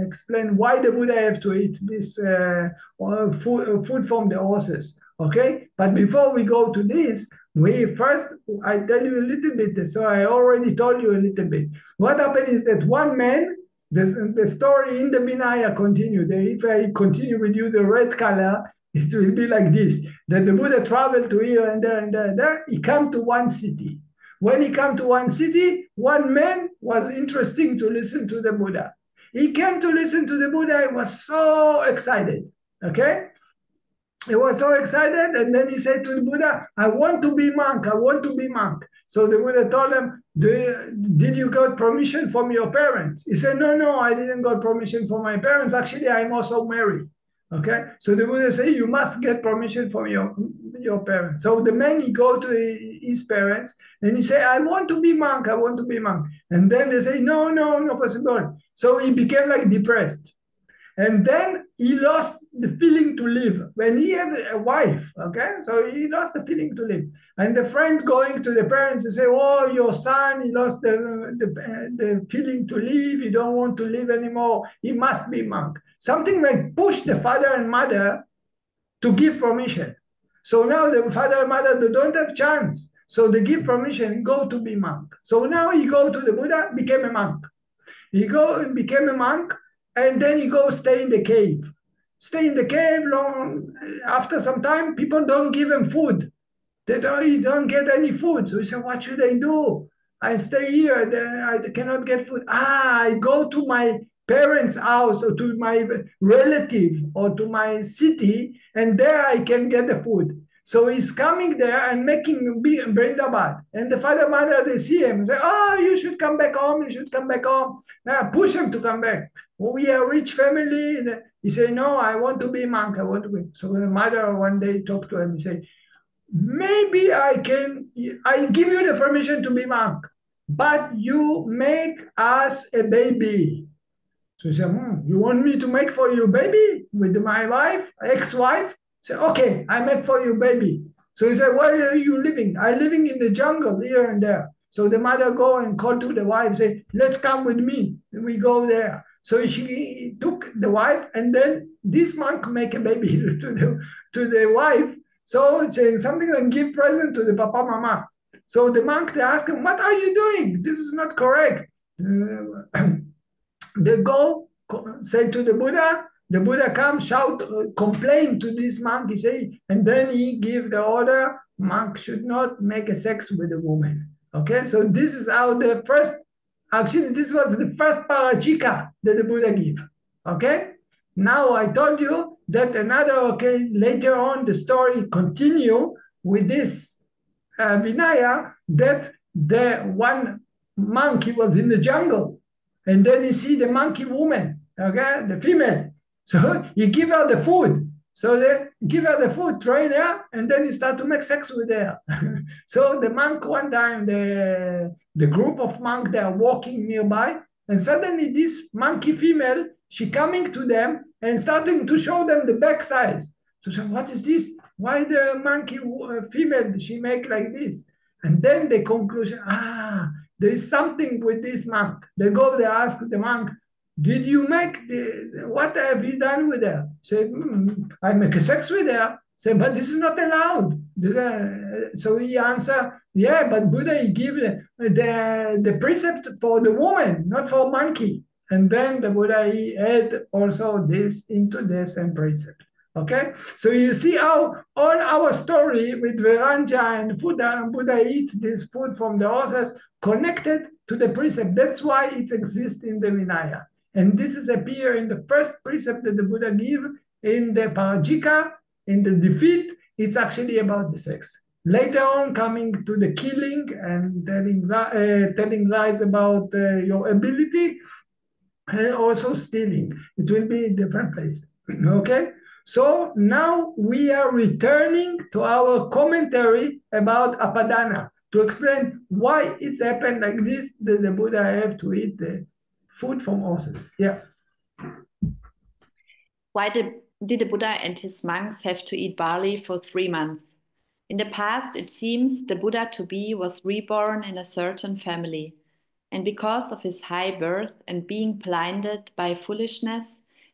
explain why the Buddha have to eat this food from the horses. Okay? But before we go to this, I tell you a little bit. So I already told you a little bit. What happened is that one man, the story in the Vinaya continue. If I continue with you the red color, it will be like this, that the Buddha traveled to here and there and there and there. He came to one city. When he came to one city, one man was interesting to listen to the Buddha. He came to listen to the Buddha. He was so excited, okay? He was so excited, and then he said to the Buddha, I want to be monk, I want to be monk. So the Buddha told him, did you get permission from your parents? He said, no, I didn't get permission from my parents. Actually, I'm also married. Okay, so the Buddha said, you must get permission from your parents. So the man, he go to his parents and he say, I want to be monk, I want to be monk. And then they say, no possibility. So he became like depressed. And then he lost the feeling to live. When he had a wife, okay, so he lost the feeling to live. And the friend going to the parents and say, oh, your son, he lost the feeling to live. He don't want to live anymore. He must be monk. Something like push the father and mother to give permission. So now the father and mother, they don't have chance. So they give permission, go to be monk. So now he go to the Buddha, became a monk. He go and became a monk, and then he go stay in the cave. Stay in the cave long. After some time, people don't give him food. He don't get any food. So he said, what should I do? I stay here, then I cannot get food. I go to my parents' house or to my relative or to my city, and there I can get the food. So he's coming there and bring the bath. And the father and mother, they see him and say, oh, you should come back home, you should come back home. Push him to come back. We are a rich family. He said, no, I want to be monk, I want to be. So the mother one day talked to him and said, maybe I give you the permission to be monk, but you make us a baby. So he said, you want me to make for you baby with my wife, ex-wife? Say, okay, I make for you baby. So he said, where are you living? I'm living in the jungle here and there. So the mother go and call to the wife, say, let's come with me. And we go there. So she took the wife, and then this monk make a baby to the wife. So saying something like give present to the papa, mama. So the monk, they ask him, what are you doing? This is not correct. They go say to the Buddha comes, shout, complain to this monk, he say, and then he give the order, monk should not make a sex with a woman. Okay, so this is how the first, actually this was the first Pārājika that the Buddha gave. Okay, now I told you that another, okay, later on the story continue with this Vinaya, that the one monk, he was in the jungle, and then you see the monkey woman, okay, the female. So you give her the food. So they give her the food, train her, and then you start to make sex with her. So the monk, one time, the group of monks, they are walking nearby, and suddenly this monkey female, she coming to them and starting to show them the backside. So what is this? Why the monkey female, she make like this? And then the conclusion, there is something with this monk. They go, they ask the monk, did you make what have you done with her? Say, I make a sex with her. Say, but this is not allowed. So he answer, yeah, but Buddha, he give the precept for the woman, not for monkey. And then the Buddha, he add also this into the same precept. Okay, so you see how all our story with Verañjā and Buddha eat this food from the horses connected to the precept. That's why it exists in the Vinaya. And this is appear in the first precept that the Buddha give in the Pārājika, in the defeat. It's actually about the sex. Later on, coming to the killing and telling lies about your ability, and also stealing. It will be a different place. Okay? So now we are returning to our commentary about Apadāna to explain why it's happened like this, that the Buddha have to eat the food from horses. Yeah. Why did the Buddha and his monks have to eat barley for 3 months? In the past, it seems the Buddha to be was reborn in a certain family. And because of his high birth and being blinded by foolishness,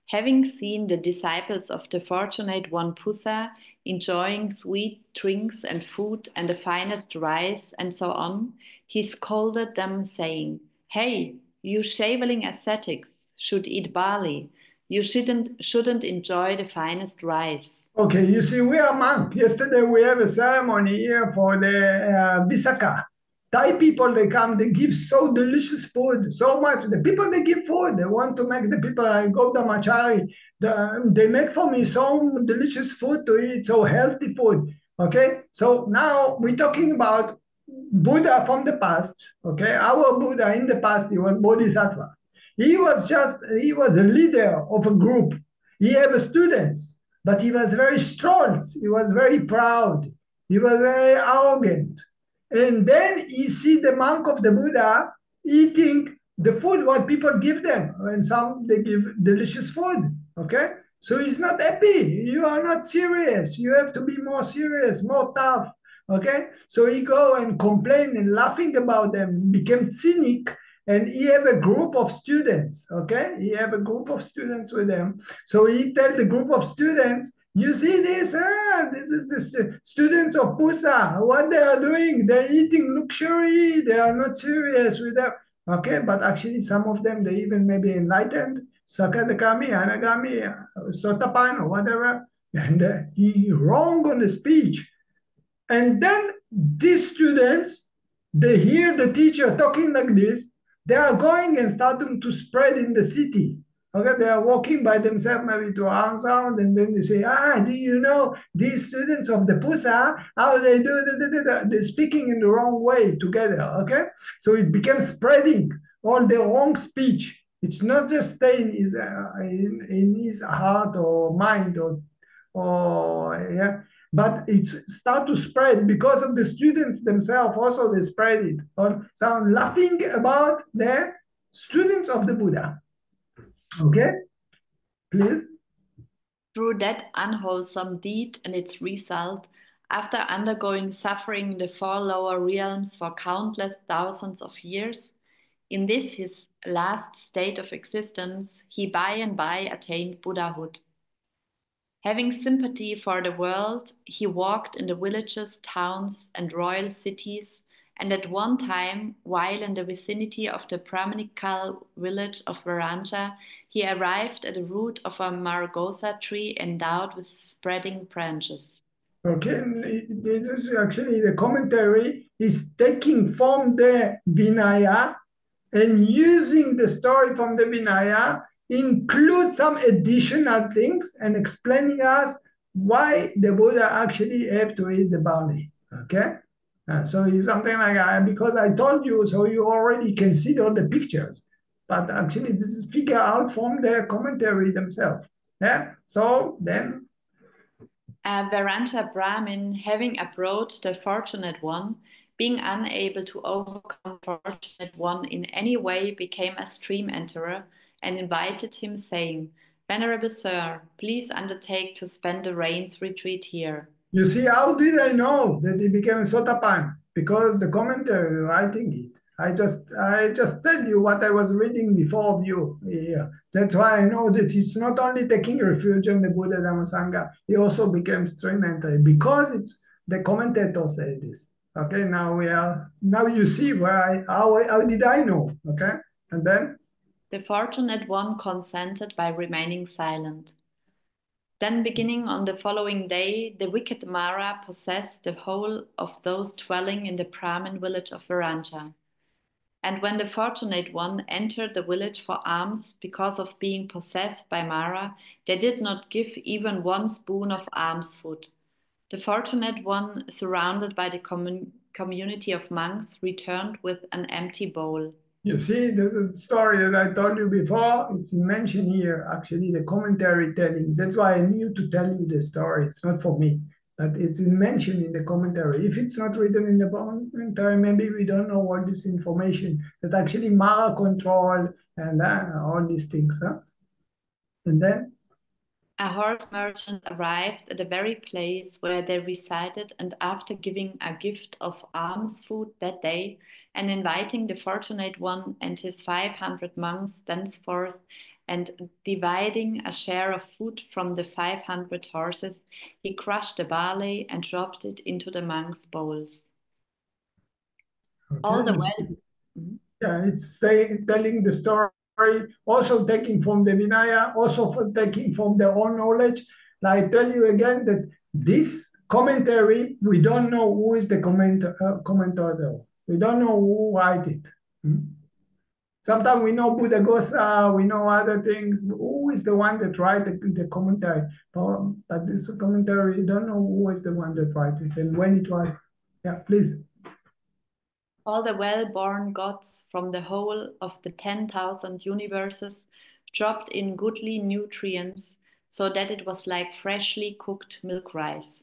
having seen the disciples of the fortunate one Phussa enjoying sweet drinks and food and the finest rice and so on, he scolded them, saying, "Hey, you shaveling ascetics should eat barley. You shouldn't enjoy the finest rice." Okay, you see, we are monk. Yesterday we have a ceremony here for the Visakha. Thai people, they come, they give so delicious food, so much. The people, they give food. They want to make the people, I go to Machari, they make for me so delicious food to eat, so healthy food. Okay, so now we're talking about Buddha from the past. Okay, our Buddha in the past, he was Bodhisattva. He was a leader of a group. He had students, but he was very stolz. He was very proud. He was very arrogant. And then you see the monk of the Buddha eating the food what people give them. And some, they give delicious food, okay? So he's not happy. You are not serious. You have to be more serious, more tough, okay? So he go and complain and laughing about them, became cynic, and he have a group of students, okay? He have a group of students with him. So he tell the group of students, you see this? This is the students of Phussa. What they are doing? They're eating luxury. They are not serious with them. Okay, but actually some of them, they even maybe enlightened, Sakadagami, Anagami, Sotapan, or whatever. And he wrong on the speech. And then these students, they hear the teacher talking like this. They are going and starting to spread in the city. Okay, they are walking by themselves maybe to arm sound, and then they say, do you know these students of the Phussa, how they do, they're speaking in the wrong way together, okay? So it became spreading all the wrong speech. It's not just staying in his heart or mind, but it start to spread because of the students themselves. Also, they spread it. So laughing about the students of the Buddha. Okay, please. Through that unwholesome deed and its result, after undergoing suffering in the 4 lower realms for countless thousands of years, in this his last state of existence, he by and by attained Buddhahood. Having sympathy for the world, he walked in the villages, towns, and royal cities, And at one time, while in the vicinity of the Brahmanical village of Verañjā, he arrived at the root of a margosa tree endowed with spreading branches. Okay, this is actually the commentary is taking from the Vinaya and using the story from the Vinaya, include some additional things and explaining us why the Buddha actually have to eat the barley. Okay, so it's something like because I told you, so you already consider the pictures, but actually this is figured out from their commentary themselves. Yeah, so then. A Verañjā Brahmin, having approached the Fortunate One, being unable to overcome Fortunate One in any way, became a stream enterer and invited him, saying, "Venerable Sir, please undertake to spend the rains retreat here." You see, how did I know that he became a Sotapan? Because the commentary writing it. I just tell you what I was reading before of you. Yeah. That's why I know that he's not only taking refuge in the Buddha Dhamma Sangha, he also became stream enterer because it's the commentator said this. Okay, now you see where how did I know? Okay, and then the Fortunate One consented by remaining silent. Then, beginning on the following day, the wicked Mara possessed the whole of those dwelling in the Brahmin village of Verañjā. And when the Fortunate One entered the village for alms because of being possessed by Mara, they did not give even one spoon of alms food. The Fortunate One, surrounded by the community of monks, returned with an empty bowl. You see, this is the story that I told you before. It's mentioned here, actually, the commentary telling. That's why I knew to tell you the story. It's not for me, but it's mentioned in the commentary. If it's not written in the commentary, maybe we don't know all this information that actually Mara control and all these things. Huh? And then? A horse merchant arrived at the very place where they resided, and after giving a gift of alms food that day, and inviting the Fortunate One and his 500 monks thenceforth, and dividing a share of food from the 500 horses, he crushed the barley and dropped it into the monks' bowls. Okay. All the while... Yeah, it's telling the story. Also taking from the Vinaya, also for taking from their own knowledge. I tell you again that this commentary, we don't know who is the commentator. We don't know who write it. Sometimes we know Buddha Phussa, we know other things. Who is the one that write the commentary? But this commentary, we don't know who is the one that write it and when it was. Yeah, please. All the well-born gods from the whole of the 10,000 universes dropped in goodly nutrients, so that it was like freshly cooked milk rice.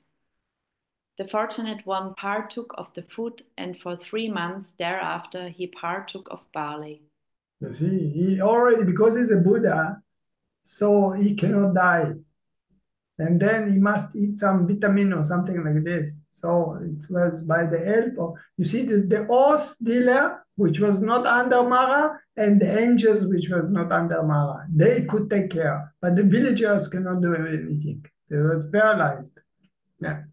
The Fortunate One partook of the food, and for 3 months thereafter he partook of barley. You see, he already, because he's a Buddha, so he cannot die. And then he must eat some vitamin or something like this. So it was by the help of, you see, the horse dealer, which was not under Mara, and the angels, which was not under Mara. They could take care, but the villagers cannot do anything. They was paralyzed. Yeah.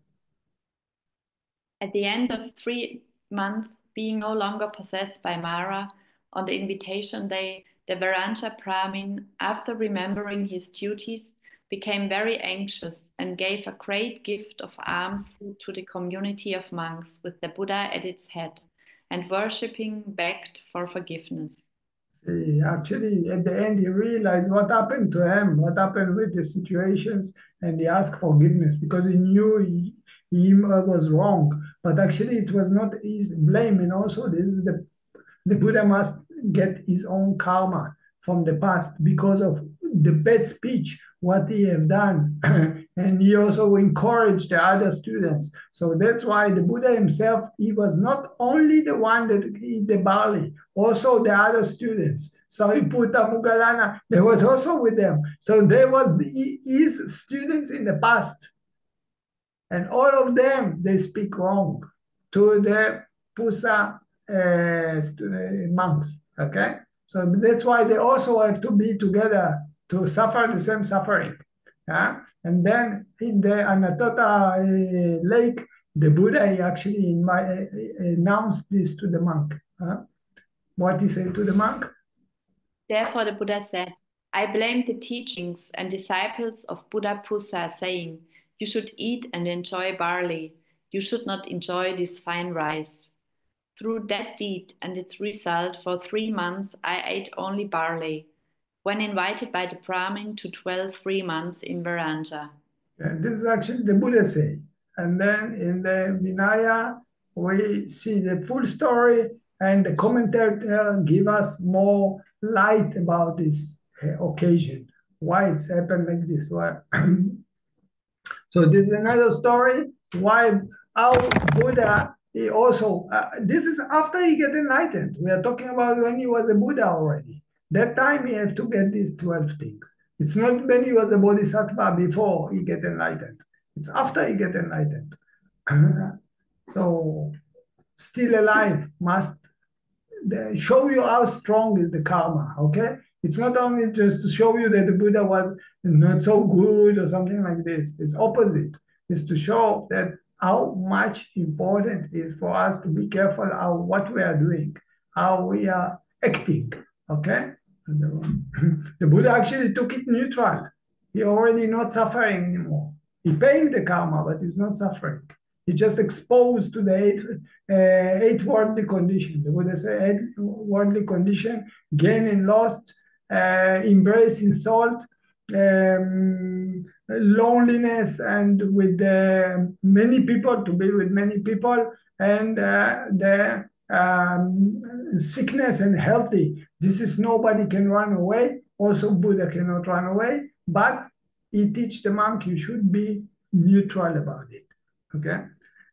At the end of 3 months, being no longer possessed by Mara, on the invitation day, the Verañjā Brahmin, after remembering his duties, became very anxious and gave a great gift of alms food to the community of monks with the Buddha at its head, and worshipping begged for forgiveness. See, actually, at the end, he realized what happened to him, what happened with the situations, and he asked forgiveness because he knew he was wrong. But actually, it was not his blame, and also this is the Buddha must get his own karma from the past because of the bad speech, what he have done. And he also encouraged the other students. So that's why the Buddha himself, he was not only the one that ate the barley, also the other students. Sariputta, Moggallana, they was also with them. So there was his students in the past. And all of them, they speak wrong to the Phussa monks, okay? So that's why they also have to be together to suffer the same suffering. Yeah? And then in the Anatota lake, the Buddha, he actually announced this to the monk. What he said to the monk? Therefore the Buddha said, I blame the teachings and disciples of Buddha Phussa, saying, you should eat and enjoy barley. You should not enjoy this fine rice. Through that deed and its result, for 3 months I ate only barley, when invited by the Brahmin to dwell 3 months in Verañjā. And this is actually the Buddha say. And then in the Vinaya, we see the full story, and the commentator give us more light about this occasion, why it's happened like this. So this is another story, how Buddha, he also, this is after he get enlightened. We are talking about when he was a Buddha already. That time he had to get these 12 things. It's not when he was a bodhisattva before he get enlightened. It's after he get enlightened. So still alive must show you how strong is the karma, okay? It's not only just to show you that the Buddha was not so good or something like this. It's opposite. It's to show that how much important it is for us to be careful what we are doing, how we are acting, okay? The Buddha actually took it neutral. He already not suffering anymore. He paying the karma, but he's not suffering. He just exposed to the eight worldly condition. The Buddha said 8 worldly condition: gain and loss, embrace insult, loneliness, and with many people, to be with many people, and the sickness and healthy. This is nobody can run away. Also, Buddha cannot run away, but he teach the monk you should be neutral about it. Okay.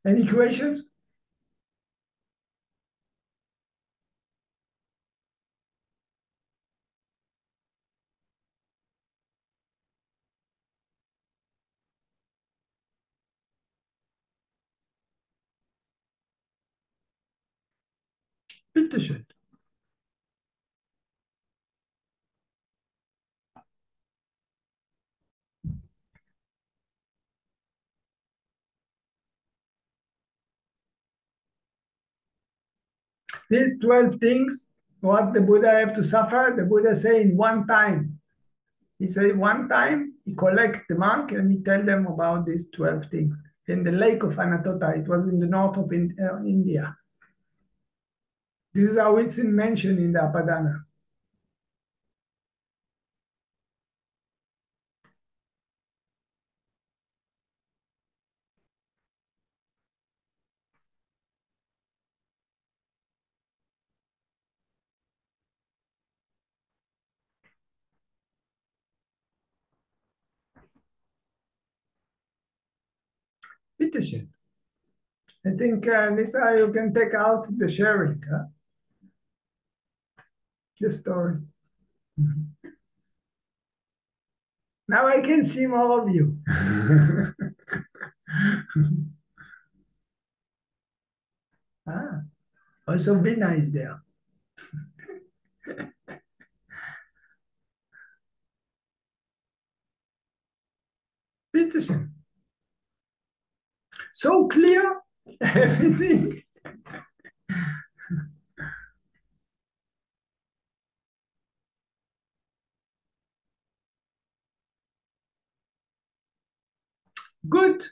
Any questions? Bitte schön. These 12 things, what the Buddha have to suffer, the Buddha say in one time. He said one time, he collect the monk and he tell them about these 12 things. In the lake of Anatota, it was in the north of India. This is how it's mentioned in the Apadāna. Bitte schön. I think, Lisa, you can take out the sharing, huh? The story. Now I can see more of you. Also Vina is there. Bitte schön. So clear, everything. Good.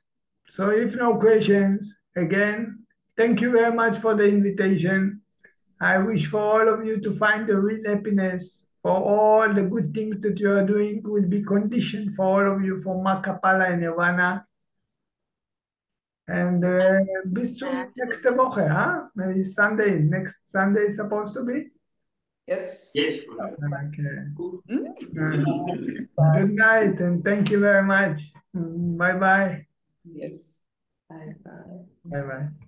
So if no questions, again, thank you very much for the invitation. I wish for all of you to find the real happiness. For all the good things that you are doing will be conditioned for all of you for Makapala and Nirvana. And bis zum nächste Woche, huh? Maybe Sunday. Next Sunday is supposed to be? Yes. Okay. Good night and thank you very much. Bye-bye. Yes. Bye-bye. Bye-bye.